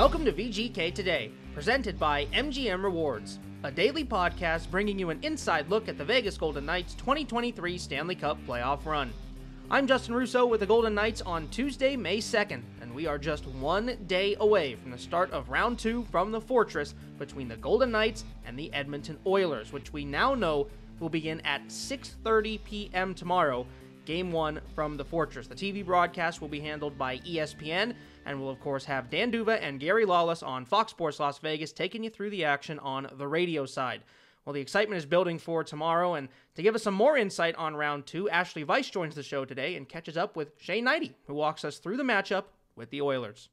Welcome to VGK Today, presented by MGM Rewards, a daily podcast bringing you an inside look at the Vegas Golden Knights' 2023 Stanley Cup playoff run. I'm Justin Russo with the Golden Knights on Tuesday, May 2nd, and we are just 1 day away from the start of Round 2 from the Fortress between the Golden Knights and the Edmonton Oilers, which we now know will begin at 6:30 p.m. tomorrow. Game 1 from the Fortress. The TV broadcast will be handled by ESPN, and we'll of course have Dan Duva and Gary Lawless on Fox Sports Las Vegas taking you through the action on the radio side. Well, the excitement is building for tomorrow, and to give us some more insight on Round 2, Ashali Vise joins the show today and catches up with Shane Hnidy, who walks us through the matchup with the Oilers.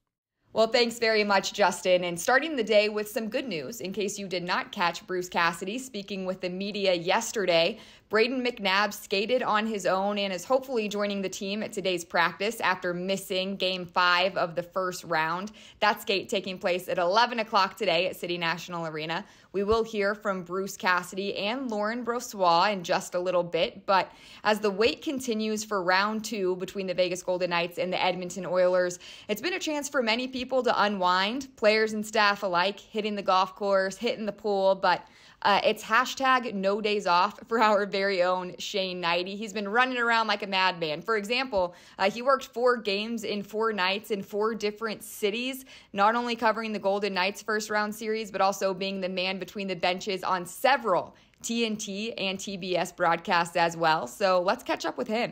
Well, thanks very much, Justin. And starting the day with some good news, in case you did not catch Bruce Cassidy speaking with the media yesterday. Brayden McNabb skated on his own and is hopefully joining the team at today's practice after missing Game 5 of the first round. That skate taking place at 11 o'clock today at City National Arena. We will hear from Bruce Cassidy and Laurent Brossoit in just a little bit, but as the wait continues for Round 2 between the Vegas Golden Knights and the Edmonton Oilers, it's been a chance for many people to unwind, players and staff alike, hitting the golf course, hitting the pool, but it's hashtag no days off for our very own Shane Hnidy. He's been running around like a madman. For example, he worked 4 games in 4 nights in 4 different cities, not only covering the Golden Knights first round series, but also being the man between the benches on several TNT and TBS broadcasts as well. So let's catch up with him.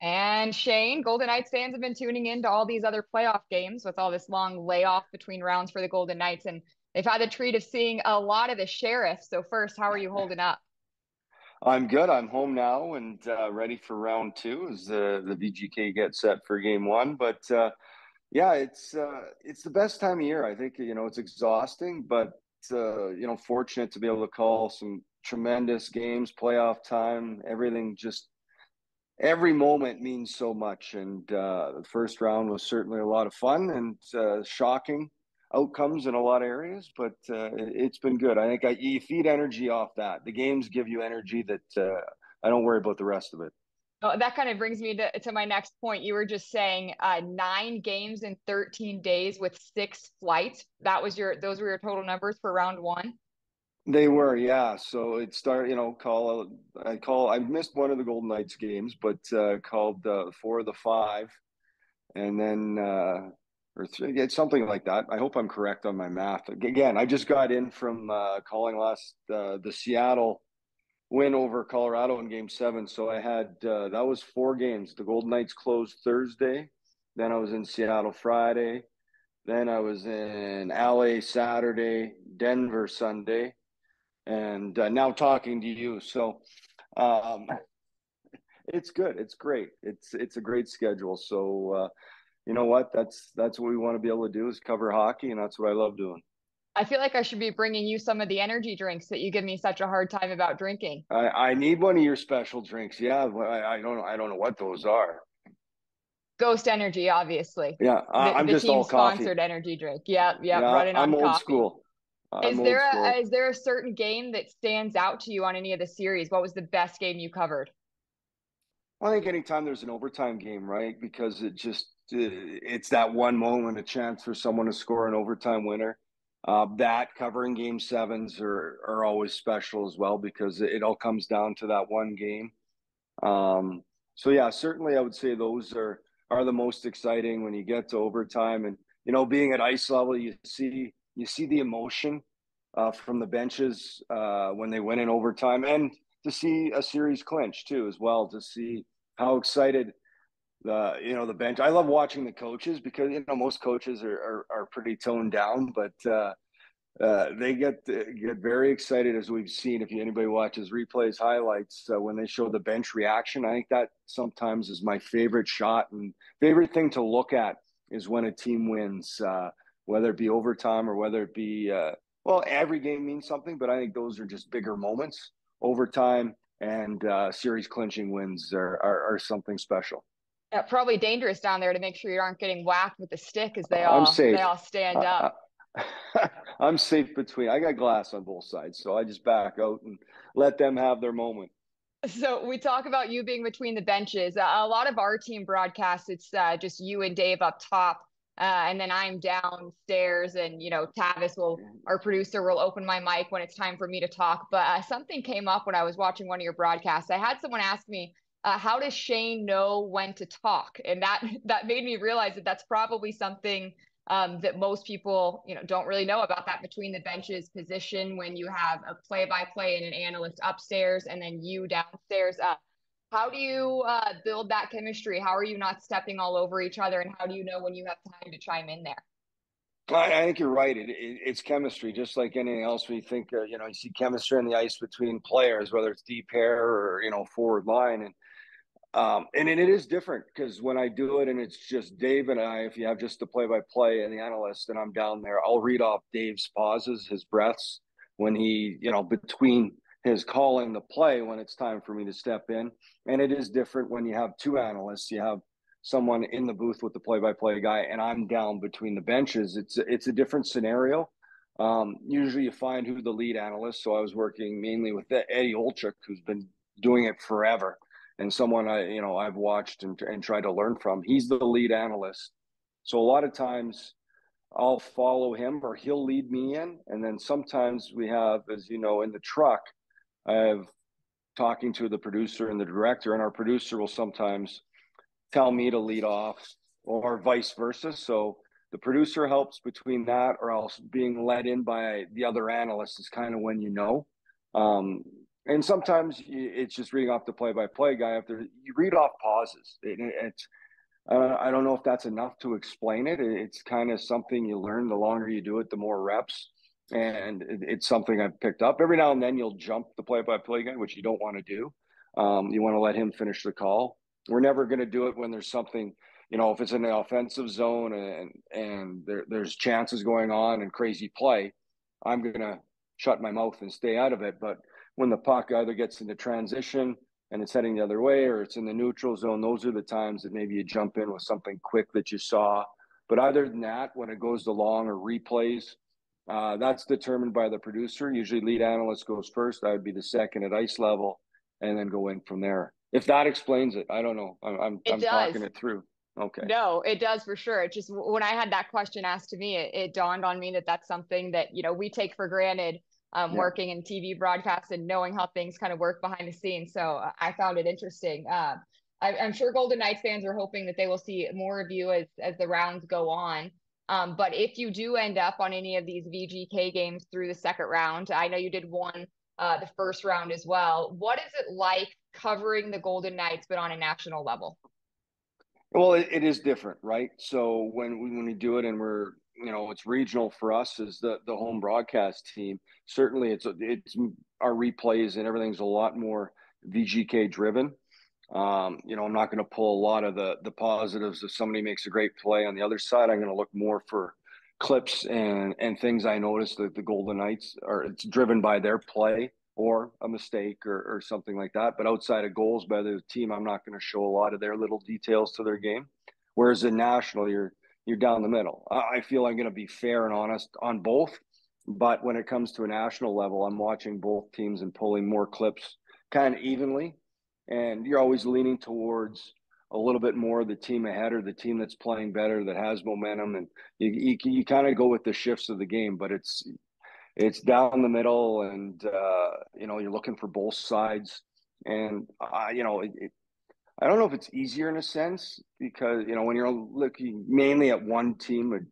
And Shane, Golden Knights fans have been tuning into all these other playoff games with all this long layoff between rounds for the Golden Knights, and they've had the treat of seeing a lot of the Sheriff. So first, how are you holding up? I'm good. I'm home now and ready for Round 2 as the VGK gets set for Game 1. But yeah, it's the best time of year. I think, it's exhausting, but fortunate to be able to call some tremendous games, playoff time, everything. Just every moment means so much. And the first round was certainly a lot of fun and shocking outcomes in a lot of areas, but it's been good. I think you feed energy off that. The games give you energy that I don't worry about the rest of it. Oh, that kind of brings me to my next point. You were just saying 9 games in 13 days with 6 flights. Those were your total numbers for Round 1? They were, yeah. So it started, I missed one of the Golden Knights games, but called 4 of the 5, and then or 3, it's something like that. I hope I'm correct on my math. Again, I just got in from calling the Seattle win over Colorado in Game 7. So I had that was 4 games. The Golden Knights closed Thursday. Then I was in Seattle Friday. Then I was in LA Saturday, Denver Sunday, and now talking to you. So it's good. It's great. It's a great schedule. So you know what? That's what we want to be able to do, is cover hockey, and that's what I love doing. I feel like I should be bringing you some of the energy drinks that you give me such a hard time about drinking. I need one of your special drinks. Yeah, I don't know what those are. Ghost Energy, obviously. Yeah, I'm just all coffee. Team-sponsored energy drink. Yeah, running on I'm coffee. old school. Is there a certain game that stands out to you on any of the series? What was the best game you covered? Well, I think anytime there's an overtime game, right? Because it's that one moment, a chance for someone to score an overtime winner. That covering Game 7s are always special as well, because it all comes down to that one game. So yeah, certainly I would say those are the most exciting when you get to overtime. And being at ice level, you see the emotion from the benches when they win in overtime, and to see a series clinch too as well, to see how excited the bench. I love watching the coaches, because most coaches are pretty toned down, but they get very excited, as we've seen. If anybody watches replays, highlights, when they show the bench reaction, I think that sometimes is my favorite shot and favorite thing to look at, is when a team wins, whether it be overtime or whether it be every game means something, but I think those are just bigger moments. Overtime and series clinching wins are something special. Yeah, probably dangerous down there to make sure you aren't getting whacked with a stick as they all stand up. I'm safe between. I got glass on both sides, so I just back out and let them have their moment. So we talk about you being between the benches. A lot of our team broadcasts, it's just you and Dave up top. And then I'm downstairs and, Tavis our producer will open my mic when it's time for me to talk. But something came up when I was watching one of your broadcasts. I had someone ask me, how does Shane know when to talk? And that made me realize that that's probably something that most people, don't really know about, that between the benches position when you have a play-by-play and an analyst upstairs and then you downstairs. How do you build that chemistry? How are you not stepping all over each other? And how do you know when you have time to chime in there? I think you're right. It's chemistry, just like anything else. When you think, you see chemistry on the ice between players, whether it's deep pair or forward line, and it is different because when I do it and it's just Dave and I, if you have just the play-by-play and the analyst, and I'm down there, I'll read off Dave's pauses, his breaths when he, between his calling the play when it's time for me to step in. And it is different when you have two analysts. You have someone in the booth with the play-by-play guy, and I'm down between the benches. It's a different scenario. Usually you find who the lead analyst. So I was working mainly with Eddie Olchuk, who's been doing it forever, and someone I've watched and tried to learn from. He's the lead analyst. So a lot of times I'll follow him or he'll lead me in. And then sometimes we have, as in the truck, I have talking to the producer and the director, and our producer will sometimes tell me to lead off or vice versa. So the producer helps between that, or else being led in by the other analyst is kind of when and sometimes it's just reading off the play-by-play guy. After you read off pauses, I don't know if that's enough to explain it. It's kind of something you learn. The longer you do it, the more reps. And it's something I've picked up. Every now and then you'll jump the play-by-play guy, which you don't want to do. You want to let him finish the call. We're never going to do it when there's something, if it's in the offensive zone and there's chances going on and crazy play, I'm going to shut my mouth and stay out of it. But when the puck either gets into transition and it's heading the other way, or it's in the neutral zone, those are the times that maybe you jump in with something quick that you saw. But other than that, when it goes to long or replays, that's determined by the producer. Usually lead analyst goes first. I would be the second at ice level, and then go in from there. If that explains it, I don't know. I'm talking it through. Okay. No, it does for sure. It just, when I had that question asked to me, it dawned on me that that's something that, we take for granted, working in TV broadcasts and knowing how things kind of work behind the scenes. So I found it interesting. I'm sure Golden Knights fans are hoping that they will see more of you as the rounds go on. But if you do end up on any of these VGK games through the second round, I know you did one the first round as well. What is it like covering the Golden Knights, but on a national level? Well, it is different, right? So when we do it and we're, it's regional for us as the home broadcast team, certainly it's our replays and everything's a lot more VGK driven. I'm not going to pull a lot of the positives. If somebody makes a great play on the other side, I'm going to look more for clips and things I noticed that the Golden Knights it's driven by their play or a mistake or something like that. But outside of goals by the team, I'm not going to show a lot of their little details to their game. Whereas in national, you're down the middle. I feel I'm going to be fair and honest on both. But when it comes to a national level, I'm watching both teams and pulling more clips kind of evenly. And you're always leaning towards a little bit more the team ahead or the team that's playing better, that has momentum. And you kind of go with the shifts of the game, but it's down the middle, and you're looking for both sides. And I don't know if it's easier in a sense, because when you're looking mainly at one team,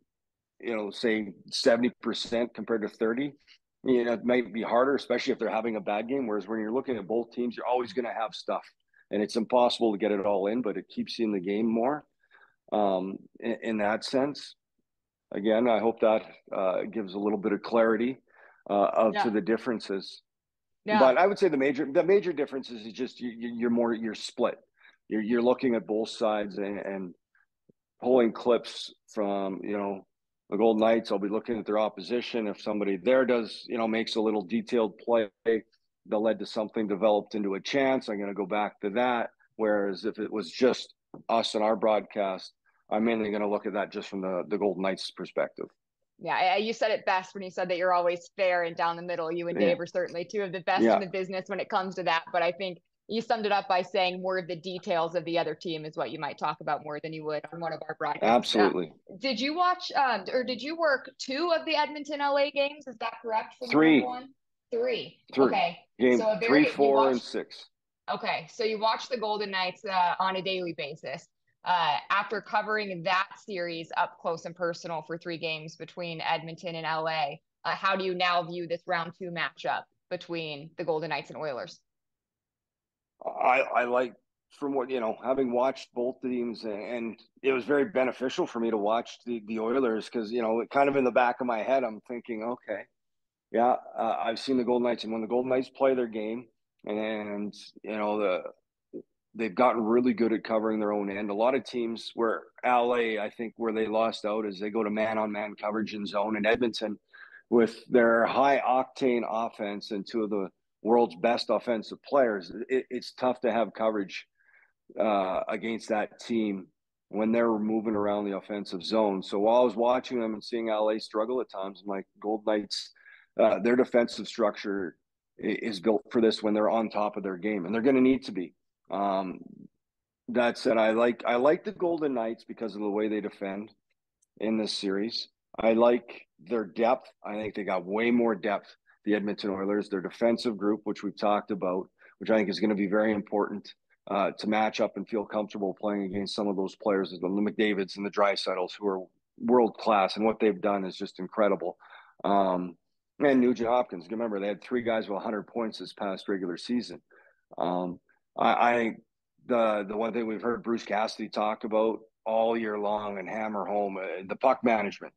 say 70% compared to 30, it might be harder, especially if they're having a bad game. Whereas when you're looking at both teams, you're always going to have stuff, and it's impossible to get it all in, but it keeps you in the game more. In that sense, again, I hope that gives a little bit of clarity to the differences. Yeah. But I would say the major differences is just you're split. You're looking at both sides and pulling clips from the Golden Knights. I'll be looking at their opposition. If somebody there does makes a little detailed play that led to something developed into a chance, I'm going to go back to that. Whereas if it was just us and our broadcast, I'm mainly going to look at that just from the Golden Knights perspective. Yeah, you said it best when you said that you're always fair and down the middle. You and Dave are certainly two of the best in the business when it comes to that. But I think, you summed it up by saying more of the details of the other team is what you might talk about more than you would on one of our broadcasts. Absolutely. Did you watch or did you work 2 of the Edmonton LA games? Is that correct from round 3. 1? 3. 3. Okay. Game So 3, 4, and 6. Okay, so you watch the Golden Knights on a daily basis. After covering that series up close and personal for 3 games between Edmonton and LA, how do you now view this round 2 matchup between the Golden Knights and Oilers? I like, from what, having watched both teams, and it was very beneficial for me to watch the Oilers because, kind of in the back of my head, I'm thinking, okay, yeah, I've seen the Golden Knights, and when the Golden Knights play their game, and they've gotten really good at covering their own end. A lot of teams where LA, I think where they lost out is they go to man-on-man coverage in zone. And Edmonton, with their high-octane offense and 2 of the world's best offensive players, it's tough to have coverage against that team when they're moving around the offensive zone. So while I was watching them and seeing LA struggle at times, I'm like, Golden Knights, their defensive structure is built for this when they're on top of their game, and they're going to need to be. That said, I like the Golden Knights because of the way they defend in this series. I like their depth. I think they got way more depth, the Edmonton Oilers, their defensive group, which we've talked about, which I think is going to be very important to match up and feel comfortable playing against some of those players, the McDavids and the Draisaitl's, who are world class, and what they've done is just incredible. And Nugent Hopkins, remember, they had 3 guys with 100 points this past regular season. I think the one thing we've heard Bruce Cassidy talk about all year long and hammer home, the puck management.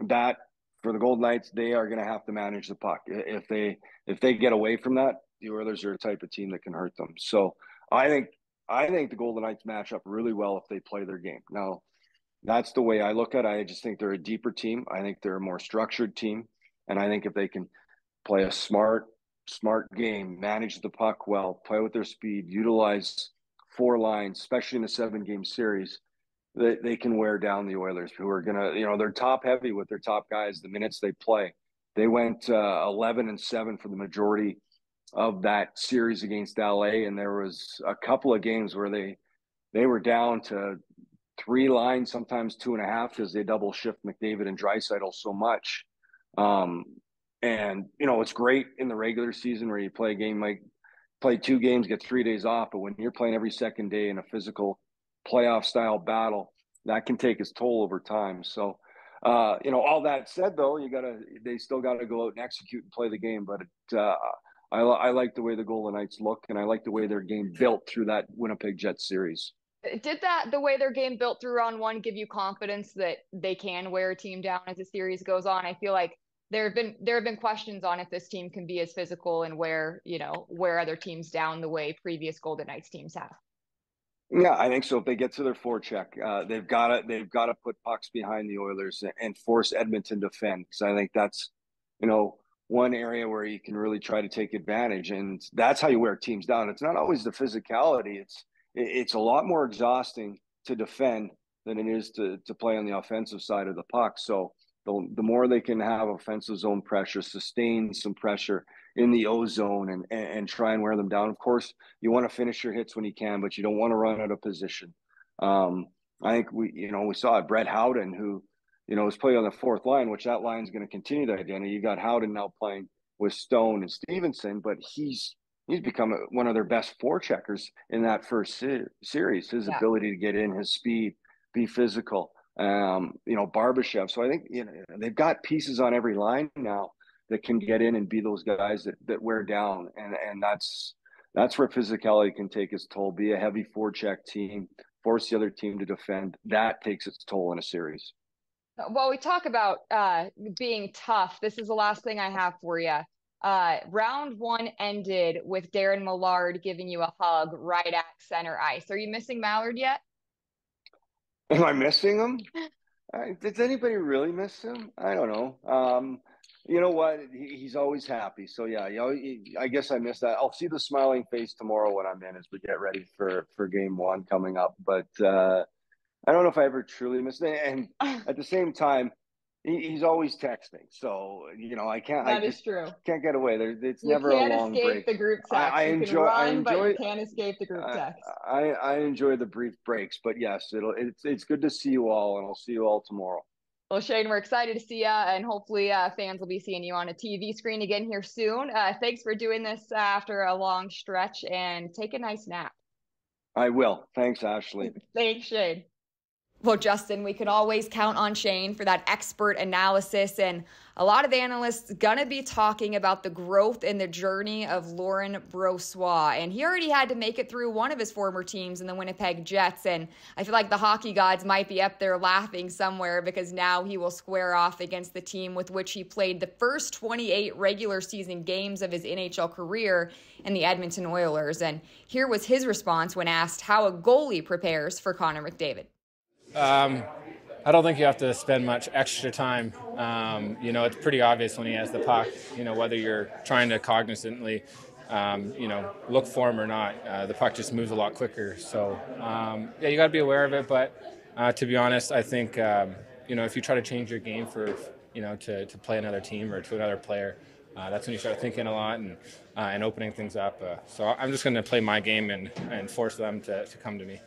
That, for the Golden Knights, they are going to have to manage the puck. If they get away from that, the Oilers are a type of team that can hurt them. So I think the Golden Knights match up really well if they play their game. Now, that's the way I look at it. I just think they're a deeper team. I think they're a more structured team. And I think if they can play a smart game, manage the puck well, play with their speed, utilize 4 lines, especially in a 7-game series, they can wear down the Oilers, who are going to, they're top heavy with their top guys the minutes they play. They went 11-7 for the majority of that series against LA, and there was a couple of games where they were down to 3 lines, sometimes 2.5, because they double shift McDavid and Draisaitl so much. And it's great in the regular season where you play a game, like play 2 games, get 3 days off. But when you're playing every second day in a physical playoff style battle, that can take its toll over time. So, all that said, though, they still gotta go out and execute and play the game. But I like the way the Golden Knights look, and I like the way their game built through that Winnipeg Jets series. Did the way their game built through round 1 give you confidence that they can wear a team down as the series goes on? I feel like there have been questions on if this team can be as physical and wear other teams down the way previous Golden Knights teams have. Yeah, I think so. If they get to their forecheck, they've got to put pucks behind the Oilers and force Edmonton to defend, because I think that's one area where you can really try to take advantage, and that's how you wear teams down. It's not always the physicality. It's a lot more exhausting to defend than it is to play on the offensive side of the puck. So the more they can have offensive zone pressure, sustain some pressure in the O zone and try and wear them down. Of course, you want to finish your hits when you can, but you don't want to run out of position. I think we saw Brett Howden, who, was playing on the 4th line, which that line is going to continue that identity. You got Howden now playing with Stone and Stevenson, but he's become one of their best forecheckers in that first series. His ability to get in, his speed, be physical. Barbashev. So I think they've got pieces on every line now that can get in and be those guys that wear down, and that's where physicality can take its toll. Be a heavy forecheck team, force the other team to defend. That takes its toll in a series. Well, we talk about being tough. This is the last thing I have for you. Round 1 ended with Darren Millard giving you a hug right at center ice. Are you missing Mallard yet? Am I missing him? Does anybody really miss him? I don't know. You know what? He's always happy. So, yeah, I guess I missed that. I'll see the smiling face tomorrow when I'm in as we get ready for game 1 coming up. But I don't know if I ever truly missed it. And at the same time, He's always texting, so I can't. I That is just true. can't get away. It's You never a can't long escape break. the group I, text. I You can enjoy. I run, but you enjoy. can't escape the group text. I enjoy the brief breaks, but yes, it's good to see you all, and I'll see you all tomorrow. Well, Shane, we're excited to see you, and hopefully fans will be seeing you on a TV screen again here soon. Thanks for doing this after a long stretch, and take a nice nap. I will. Thanks, Ashley. Thanks, Shane. Well, Justin, we can always count on Shane for that expert analysis, and a lot of analysts gonna be talking about the growth and the journey of Laurent Brossoit, and he already had to make it through one of his former teams in the Winnipeg Jets, and I feel like the hockey gods might be up there laughing somewhere because now he will square off against the team with which he played the first 28 regular season games of his NHL career in the Edmonton Oilers, and here was his response when asked how a goalie prepares for Connor McDavid. I don't think you have to spend much extra time. It's pretty obvious when he has the puck, whether you're trying to cognizantly, look for him or not. The puck just moves a lot quicker. So, you got to be aware of it. But to be honest, I think, if you try to change your game for, to play another team or to another player, that's when you start thinking a lot and opening things up. So I'm just going to play my game and force them to come to me.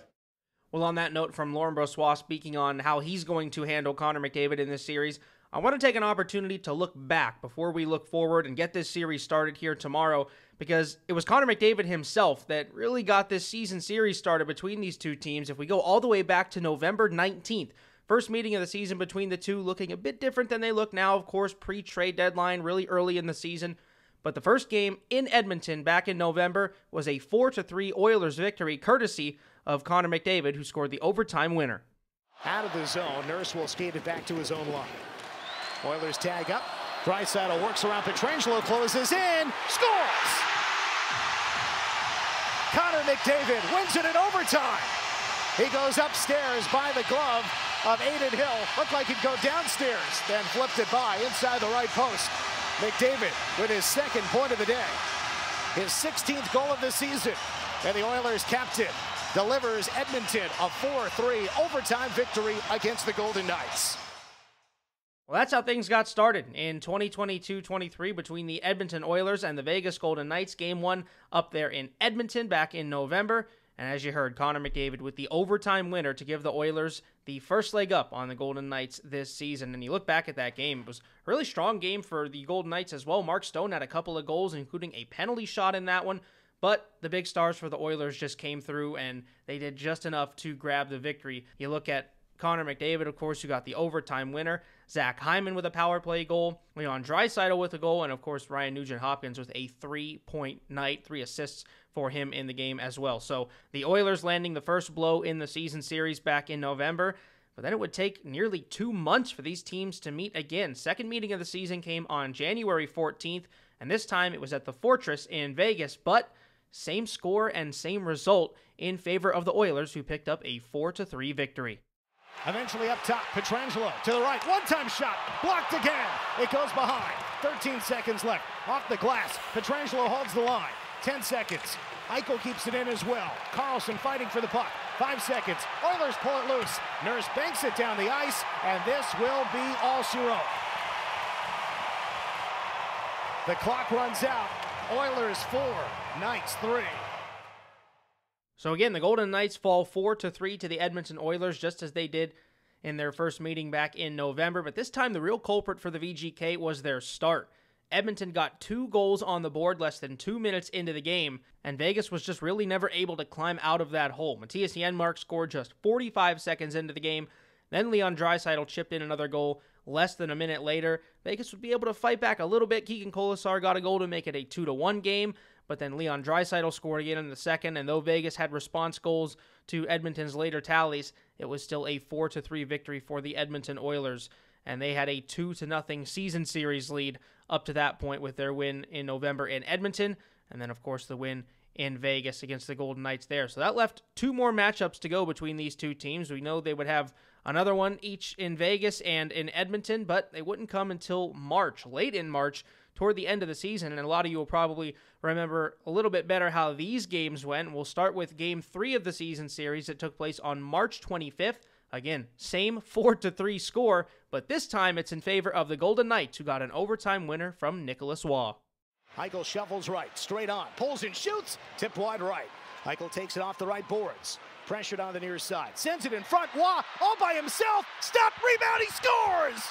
Well, on that note from Laurent Brossoit speaking on how he's going to handle Connor McDavid in this series, I want to take an opportunity to look back before we look forward and get this series started here tomorrow, because it was Connor McDavid himself that really got this season series started between these two teams. If we go all the way back to November 19th, first meeting of the season between the two, looking a bit different than they look now, of course, pre-trade deadline, really early in the season. But the first game in Edmonton back in November was a 4-3 Oilers victory, courtesy of Connor McDavid, who scored the overtime winner. Out of the zone, Nurse will skate it back to his own line. Oilers tag up. Draisaitl works around Pietrangelo, closes in, scores! Connor McDavid wins it in overtime. He goes upstairs by the glove of Adin Hill. Looked like he'd go downstairs, then flipped it by inside the right post. McDavid with his second point of the day. His 16th goal of the season. And the Oilers captain delivers Edmonton a 4-3 overtime victory against the Golden Knights. Well, that's how things got started in 2022-23 between the Edmonton Oilers and the Vegas Golden Knights. Game 1 up there in Edmonton back in November. And as you heard, Connor McDavid with the overtime winner to give the Oilers the first leg up on the Golden Knights this season. And you look back at that game, it was a really strong game for the Golden Knights as well. Mark Stone had a couple of goals, including a penalty shot in that one. But the big stars for the Oilers just came through, and they did just enough to grab the victory. You look at Connor McDavid, of course, who got the overtime winner. Zach Hyman with a power play goal. Leon Draisaitl with a goal. And, of course, Ryan Nugent-Hopkins with a 3-point night. 3 assists for him in the game as well. So the Oilers landing the first blow in the season series back in November. But then it would take nearly 2 months for these teams to meet again. Second meeting of the season came on January 14th. And this time it was at the Fortress in Vegas. But same score and same result in favor of the Oilers, who picked up a 4-3 victory. Eventually up top, Pietrangelo to the right. One-time shot, blocked again. It goes behind. 13 seconds left. Off the glass. Pietrangelo holds the line. 10 seconds. Eichel keeps it in as well. Carlson fighting for the puck. 5 seconds. Oilers pull it loose. Nurse banks it down the ice, and this will be all she wrote. The clock runs out. Oilers 4, Knights 3. So again, the Golden Knights fall 4-3 to the Edmonton Oilers, just as they did in their first meeting back in November. But this time, the real culprit for the VGK was their start. Edmonton got 2 goals on the board less than 2 minutes into the game, and Vegas was just really never able to climb out of that hole. Matthias Janmark scored just 45 seconds into the game. Then Leon Draisaitl chipped in another goal less than a minute later. Vegas would be able to fight back a little bit. Keegan Colasar got a goal to make it a 2-1 game, but then Leon Draisaitl scored again in the second, and though Vegas had response goals to Edmonton's later tallies, it was still a 4-3 victory for the Edmonton Oilers, and they had a 2-0 season series lead up to that point with their win in November in Edmonton, and then, of course, the win in Vegas against the Golden Knights there. So that left 2 more matchups to go between these two teams. We know they would have another one each in Vegas and in Edmonton, but they wouldn't come until March, late in March, toward the end of the season. And a lot of you will probably remember a little bit better how these games went. We'll start with Game 3 of the season series that took place on March 25th Again, same 4-3 score, but this time it's in favor of the Golden Knights, who got an overtime winner from Nicholas Waugh. Eichel shuffles right, straight on, pulls and shoots, tipped wide right. Eichel takes it off the right boards, pressured on the near side, sends it in front, Waugh all by himself, stop, rebound, he scores!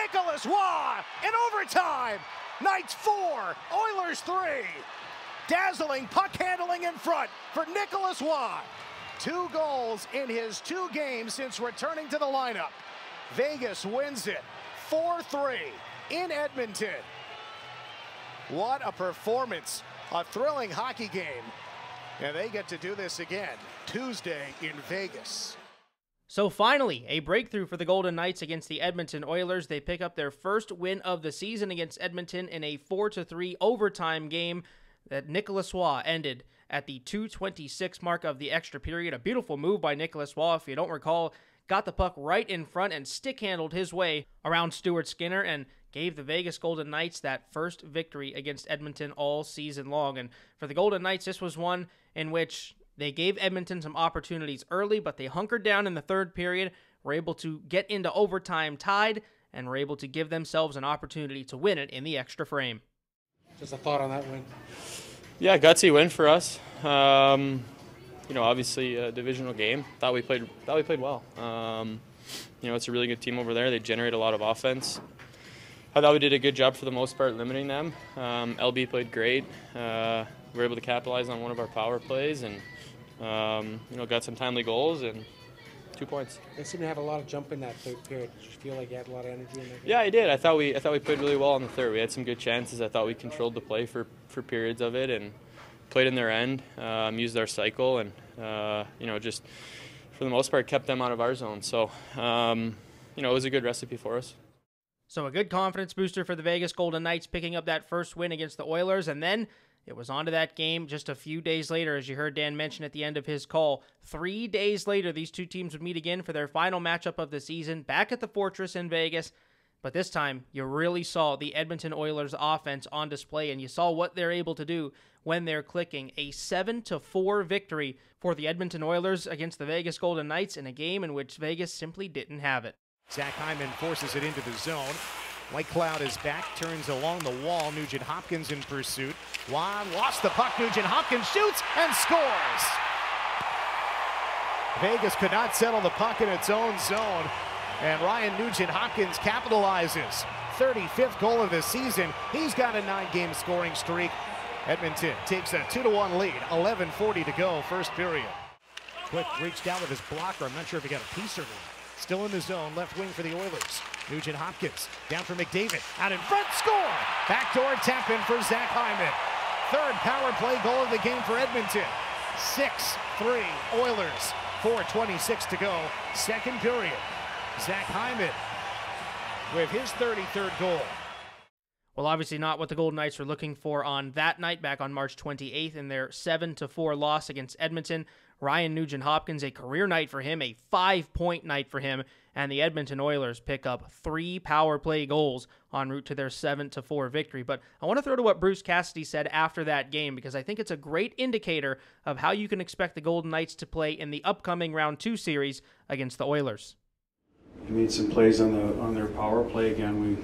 Nicholas Waugh in overtime, Knights 4, Oilers 3. Dazzling puck handling in front for Nicholas Waugh. 2 goals in his 2 games since returning to the lineup. Vegas wins it 4-3 in Edmonton. What a performance, a thrilling hockey game. And they get to do this again Tuesday in Vegas. So finally, a breakthrough for the Golden Knights against the Edmonton Oilers. They pick up their first win of the season against Edmonton in a 4-3 overtime game that Nicholas Waugh ended at the 2:26 mark of the extra period. A beautiful move by Nicholas Waugh, if you don't recall, got the puck right in front and stick-handled his way around Stuart Skinner and gave the Vegas Golden Knights that first victory against Edmonton all season long. And for the Golden Knights, this was one in which they gave Edmonton some opportunities early, but they hunkered down in the third period, were able to get into overtime tied, and were able to give themselves an opportunity to win it in the extra frame. Just a thought on that win. Yeah, gutsy win for us. Obviously a divisional game. Thought we played well. It's a really good team over there. They generate a lot of offense. I thought we did a good job for the most part limiting them. LB played great. We were able to capitalize on one of our power plays and got some timely goals and 2 points. They seem to have a lot of jump in that third period. Did you feel like you had a lot of energy in that game? Yeah, I did. I thought we played really well in the third. We had some good chances. I thought we controlled the play for periods of it and played in their end, used our cycle, and just for the most part kept them out of our zone. So it was a good recipe for us. So a good confidence booster for the Vegas Golden Knights, picking up that first win against the Oilers, and then it was on to that game just a few days later, as you heard Dan mention at the end of his call. 3 days later, these two teams would meet again for their final matchup of the season, back at the Fortress in Vegas. But this time, you really saw the Edmonton Oilers offense on display, and you saw what they're able to do when they're clicking. A 7-4 victory for the Edmonton Oilers against the Vegas Golden Knights in a game in which Vegas simply didn't have it. Zach Hyman forces it into the zone. White Cloud is back, turns along the wall. Nugent Hopkins in pursuit. Juan lost the puck. Nugent Hopkins shoots and scores. Vegas could not settle the puck in its own zone, and Ryan Nugent Hopkins capitalizes. 35th goal of the season. He's got a 9-game scoring streak. Edmonton takes a 2-1 lead. 11:40 to go, first period. Quick reached down with his blocker. I'm not sure if he got a piece or not. Still in the zone, left wing for the Oilers. Nugent Hopkins down for McDavid. Out in front, score! Backdoor tap in for Zach Hyman. Third power play goal of the game for Edmonton. 6-3 Oilers. 4:26 to go, second period. Zach Hyman with his 33rd goal. Well, obviously not what the Golden Knights were looking for on that night back on March 28th in their 7-4 loss against Edmonton. Ryan Nugent-Hopkins, a career night for him, a 5-point night for him, and the Edmonton Oilers pick up 3 power play goals en route to their 7-4 victory. But I want to throw to what Bruce Cassidy said after that game, because I think it's a great indicator of how you can expect the Golden Knights to play in the upcoming Round 2 series against the Oilers. We made some plays on their power play again. We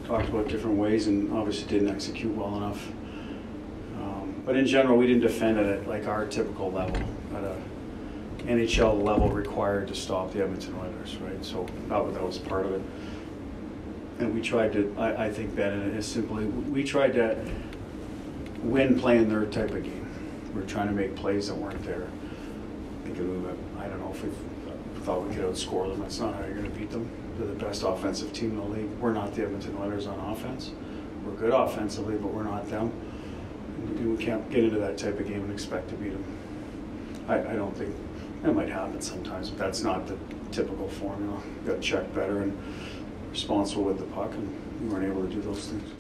talked about different ways and obviously didn't execute well enough. But in general, we didn't defend it at like our typical level, at a NHL level required to stop the Edmonton Oilers, right? So that was part of it. And we tried to, I think that is simply, we tried to win playing their type of game. We're trying to make plays that weren't there. I don't know if we thought we could outscore them. That's not how you're going to beat them. They're the best offensive team in the league. We're not the Edmonton Oilers on offense. We're good offensively, but we're not them. We can't get into that type of game and expect to beat them. I don't think that might happen sometimes, but that's not the typical formula. We've got to check better and responsible with the puck, and we weren't able to do those things.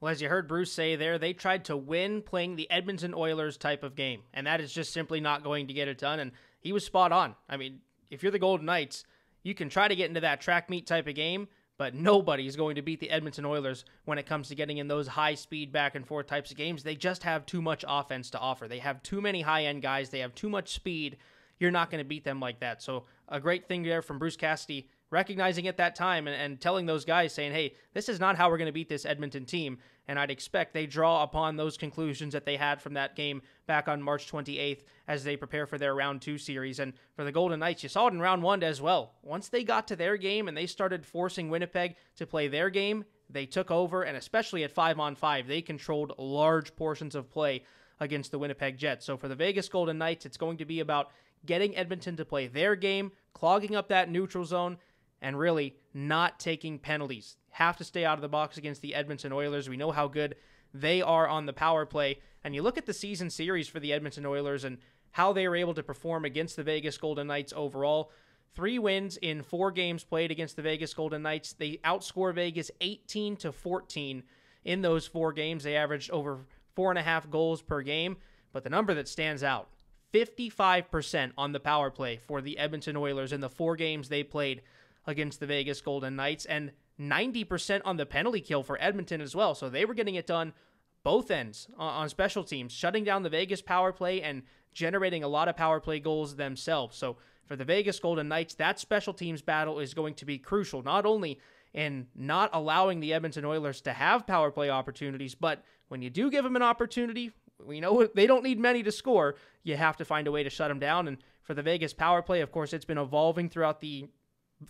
Well, as you heard Bruce say there, they tried to win playing the Edmonton Oilers type of game, and that is just simply not going to get it done, and he was spot on. I mean, if you're the Golden Knights, you can try to get into that track meet type of game, but nobody's going to beat the Edmonton Oilers when it comes to getting in those high-speed back-and-forth types of games. They just have too much offense to offer. They have too many high-end guys. They have too much speed. You're not going to beat them like that. So a great thing there from Bruce Cassidy, recognizing at that time and telling those guys, saying, hey, this is not how we're going to beat this Edmonton team. And I'd expect they draw upon those conclusions that they had from that game back on March 28th as they prepare for their Round 2 series. And for the Golden Knights, you saw it in Round 1 as well. Once they got to their game and they started forcing Winnipeg to play their game, they took over, and especially at 5-on-5, they controlled large portions of play against the Winnipeg Jets. So for the Vegas Golden Knights, it's going to be about getting Edmonton to play their game, clogging up that neutral zone, and really not taking penalties. Have to stay out of the box against the Edmonton Oilers. We know how good they are on the power play. And you look at the season series for the Edmonton Oilers and how they were able to perform against the Vegas Golden Knights overall. 3 wins in 4 games played against the Vegas Golden Knights. They outscore Vegas 18-14 in those 4 games. They averaged over 4.5 goals per game. But the number that stands out, 55% on the power play for the Edmonton Oilers in the 4 games they played against the Vegas Golden Knights, and 90% on the penalty kill for Edmonton as well. So they were getting it done both ends on special teams, shutting down the Vegas power play and generating a lot of power play goals themselves. So for the Vegas Golden Knights, that special teams battle is going to be crucial, not only in not allowing the Edmonton Oilers to have power play opportunities, but when you do give them an opportunity, we know they don't need many to score. You have to find a way to shut them down. And for the Vegas power play, of course, it's been evolving throughout the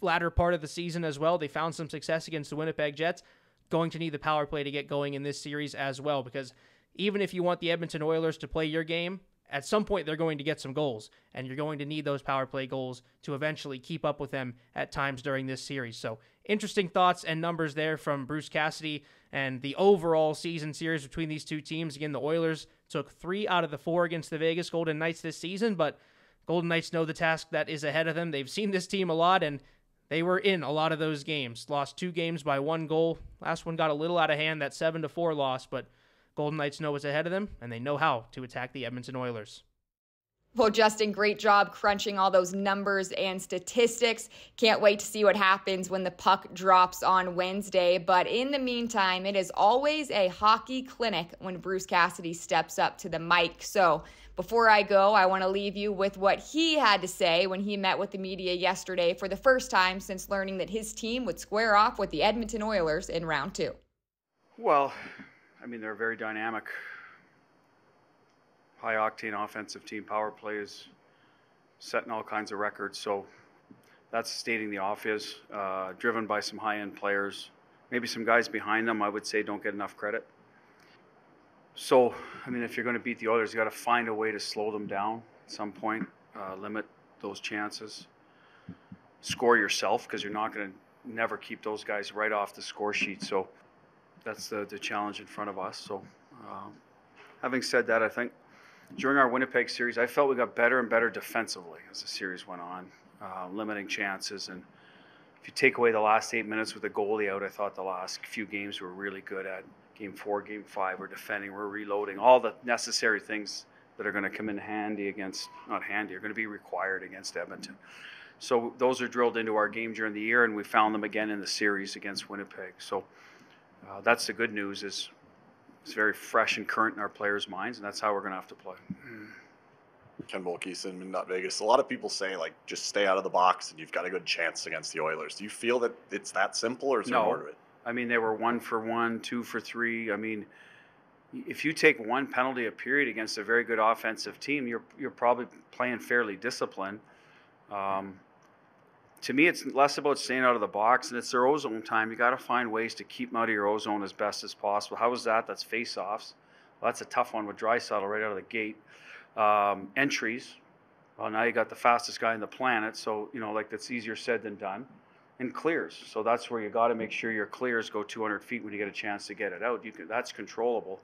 latter part of the season as well. They found some success against the Winnipeg Jets. Going to need the power play to get going in this series as well, because even if you want the Edmonton Oilers to play your game, at some point they're going to get some goals, and you're going to need those power play goals to eventually keep up with them at times during this series. So interesting thoughts and numbers there from Bruce Cassidy and the overall season series between these two teams. Again, the Oilers took 3 out of the 4 against the Vegas Golden Knights this season, but Golden Knights know the task that is ahead of them. They've seen this team a lot, and they were in a lot of those games. Lost 2 games by 1 goal. Last one got a little out of hand, that 7-4 loss, but Golden Knights know what's ahead of them, and they know how to attack the Edmonton Oilers. Well, Justin, great job crunching all those numbers and statistics. Can't wait to see what happens when the puck drops on Wednesday. But in the meantime, it is always a hockey clinic when Bruce Cassidy steps up to the mic. So before I go, I want to leave you with what he had to say when he met with the media yesterday for the first time since learning that his team would square off with the Edmonton Oilers in Round 2. Well, I mean, they're very dynamic, high-octane offensive team. Power play is setting all kinds of records, so that's stating the obvious. Driven by some high-end players. Maybe some guys behind them, I would say, don't get enough credit. So, I mean, if you're going to beat the Oilers, you got to find a way to slow them down at some point, limit those chances. Score yourself, because you're not going to never keep those guys right off the score sheet. So that's the challenge in front of us. So having said that, I think during our Winnipeg series, I felt we got better and better defensively as the series went on, limiting chances. And if you take away the last 8 minutes with the goalie out, I thought the last few games were really good at. Game 4, Game 5, we're defending, we're reloading, all the necessary things that are going to come in handy against, not handy, are going to be required against Edmonton. So those are drilled into our game during the year, and we found them again in the series against Winnipeg. So that's the good news, is it's very fresh and current in our players' minds, and that's how we're going to have to play. Ken Volkieson, Minot Vegas. A lot of people say, like, just stay out of the box and you've got a good chance against the Oilers. Do you feel that it's that simple, or is there more to it? I mean, they were 1 for 1, 2 for 3. I mean, if you take 1 penalty a period against a very good offensive team, you're probably playing fairly disciplined. To me, it's less about staying out of the box, and it's their ozone time. You got to find ways to keep them out of your ozone as best as possible. How is that? That's face-offs. Well, that's a tough one with Draisaitl right out of the gate. Entries. Well, now you got the fastest guy on the planet, so like that's easier said than done. And clears. So that's where you got to make sure your clears go 200 feet when you get a chance to get it out. That's controllable.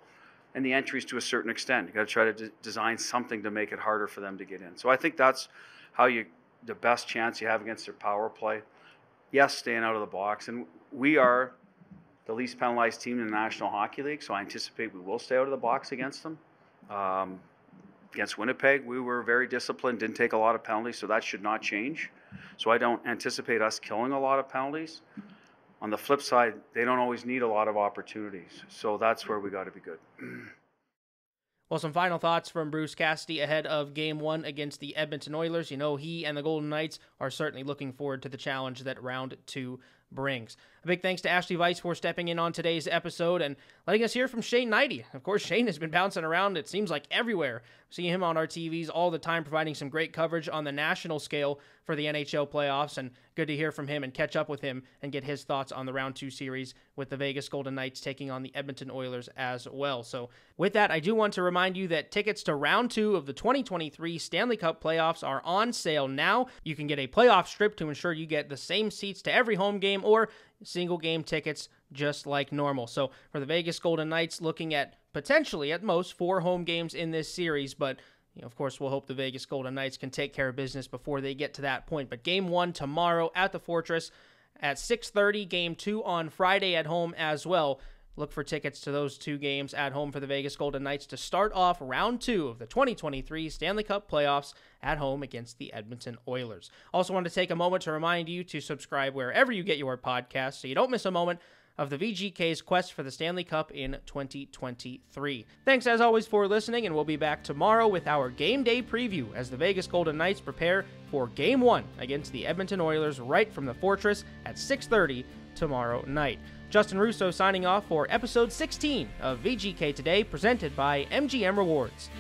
And the entries to a certain extent. You got to try to design something to make it harder for them to get in. So I think that's how the best chance you have against their power play. Yes, staying out of the box. And we are the least penalized team in the National Hockey League, so I anticipate we will stay out of the box against them. Against Winnipeg, we were very disciplined, didn't take a lot of penalties, so that should not change. So I don't anticipate us killing a lot of penalties. On the flip side, they don't always need a lot of opportunities. So that's where we got to be good. Well, some final thoughts from Bruce Cassidy ahead of Game 1 against the Edmonton Oilers. You know, he and the Golden Knights are certainly looking forward to the challenge that Round 2 brings. A big thanks to Ashali Vise for stepping in on today's episode and letting us hear from Shane Hnidy. Of course, Shane has been bouncing around, it seems like, everywhere. Seeing him on our TVs all the time, providing some great coverage on the national scale for the NHL playoffs, and good to hear from him and catch up with him and get his thoughts on the Round 2 series with the Vegas Golden Knights taking on the Edmonton Oilers as well. So with that, I do want to remind you that tickets to Round 2 of the 2023 Stanley Cup playoffs are on sale now. You can get a playoff strip to ensure you get the same seats to every home game or single game tickets just like normal. So for the Vegas Golden Knights, looking at potentially at most 4 home games in this series, but of course, we'll hope the Vegas Golden Knights can take care of business before they get to that point. But Game 1 tomorrow at the Fortress at 6:30, Game 2 on Friday at home as well. Look for tickets to those 2 games at home for the Vegas Golden Knights to start off Round 2 of the 2023 Stanley Cup playoffs at home against the Edmonton Oilers. Also want to take a moment to remind you to subscribe wherever you get your podcasts so you don't miss a moment of the VGK's quest for the Stanley Cup in 2023. Thanks as always for listening, and we'll be back tomorrow with our game day preview as the Vegas Golden Knights prepare for Game 1 against the Edmonton Oilers right from the Fortress at 6:30 tomorrow night. Justin Russo signing off for episode 16 of VGK Today, presented by MGM Rewards.